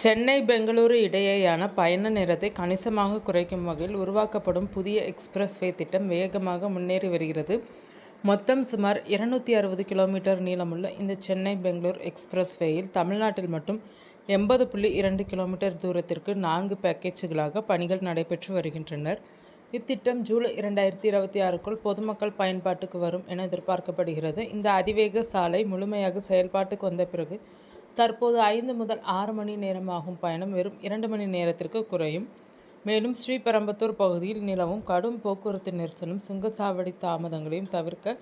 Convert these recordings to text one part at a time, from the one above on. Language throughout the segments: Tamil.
சென்னை பெங்களூரு இடையேயான பயண நேரத்தை கணிசமாக குறைக்கும் வகையில் உருவாக்கப்படும் புதிய எக்ஸ்பிரஸ்வே திட்டம் வேகமாக முன்னேறி வருகிறது. மொத்தம் சுமார் 260 கிலோமீட்டர் நீளமுள்ள இந்த சென்னை பெங்களூர் எக்ஸ்பிரஸ்வேயில் தமிழ்நாட்டில் மட்டும் 80.2 கிலோமீட்டர் தூரத்திற்கு 4 பேக்கேஜ்களாக பணிகள் நடைபெற்று வருகின்றனர். இத்திட்டம் ஜூலை 2026க்குள் பொதுமக்கள் பயன்பாட்டுக்கு வரும் என எதிர்பார்க்கப்படுகிறது. இந்த அதிவேக சாலை முழுமையாக செயல்பாட்டுக்கு வந்த பிறகு தற்போது 5 முதல் 6 மணி நேரமாகும் பயணம் வெறும் 2 மணி நேரத்திற்கு குறையும். மேலும் ஸ்ரீபெரும்புதூர் பகுதியில் நிலவும் கடும் போக்குவரத்து நெரிசலும் சுங்கச்சாவடி தாமதங்களையும் தவிர்க்க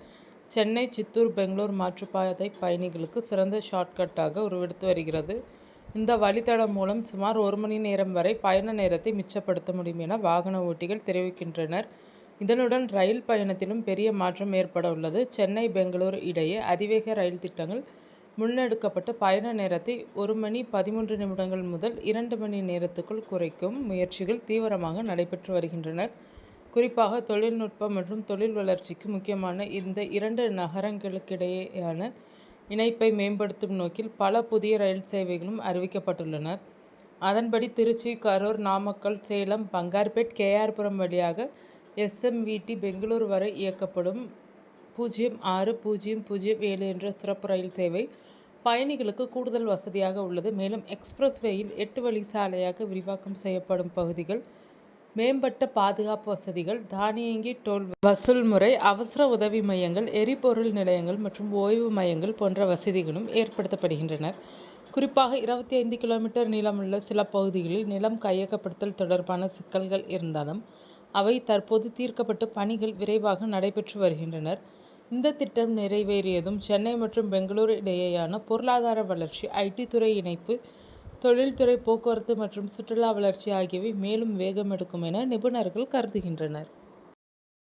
சென்னை சித்தூர் பெங்களூர் மாற்றுப்பாதை பயணிகளுக்கு சிறந்த ஷார்ட்கட்டாக உருவெடுத்து வருகிறது. இந்த வழித்தடம் மூலம் சுமார் 1 மணி நேரம் வரை பயண நேரத்தை மிச்சப்படுத்த முடியும் என வாகன ஓட்டிகள் தெரிவிக்கின்றனர். இதனுடன் ரயில் பயணத்திலும் பெரிய மாற்றம் ஏற்பட உள்ளது. சென்னை பெங்களூரு இடையே அதிவேக ரயில் திட்டங்கள் முன்னெடுக்கப்பட்டு பயண நேரத்தை 1 மணி 13 நிமிடங்கள் முதல் 2 மணி நேரத்துக்குள் குறைக்கும் முயற்சிகள் தீவிரமாக நடைபெற்று வருகின்றன. குறிப்பாக தொழில்நுட்பம் மற்றும் தொழில் வளர்ச்சிக்கு முக்கியமான இந்த 2 நகரங்களுக்கிடையேயான இணைப்பை மேம்படுத்தும் நோக்கில் பல புதிய ரயில் சேவைகளும் அறிவிக்கப்பட்டுள்ளன. அதன்படி திருச்சி, கரூர், நாமக்கல், சேலம், பங்கார்பேட், கேஆர்புரம் வழியாக எஸ்எம்விடி பெங்களூரு வரை இயக்கப்படும் 06007 என்ற சிறப்பு ரயில் சேவை பயணிகளுக்கு கூடுதல் வசதியாக உள்ளது. மேலும் எக்ஸ்பிரஸ்வேயில் 8 வழி சாலையாக விரிவாக்கம் செய்யப்படும் பகுதிகள், மேம்பட்ட பாதுகாப்பு வசதிகள், தானியங்கி டோல் வசூல் முறை, அவசர உதவி மையங்கள், எரிபொருள் நிலையங்கள் மற்றும் ஓய்வு மையங்கள் போன்ற வசதிகளும் ஏற்படுத்தப்படுகின்றன. குறிப்பாக 25 கிலோமீட்டர் நீளமுள்ள சில பகுதிகளில் நிலம் கையகப்படுத்தல் தொடர்பான சிக்கல்கள் இருந்தாலும் அவை தற்போது தீர்க்கப்பட்டு பணிகள் விரைவாக நடைபெற்று வருகின்றன. இந்த திட்டம் நிறைவேறியதும் சென்னை மற்றும் பெங்களூரு இடையேயான பொருளாதார வளர்ச்சி, ஐடி துறை இணைப்பு, தொழில்துறை, போக்குவரத்து மற்றும் சுற்றுலா வளர்ச்சி ஆகியவை மேலும் வேகம் எடுக்கும் என நிபுணர்கள் கருதுகின்றனர்.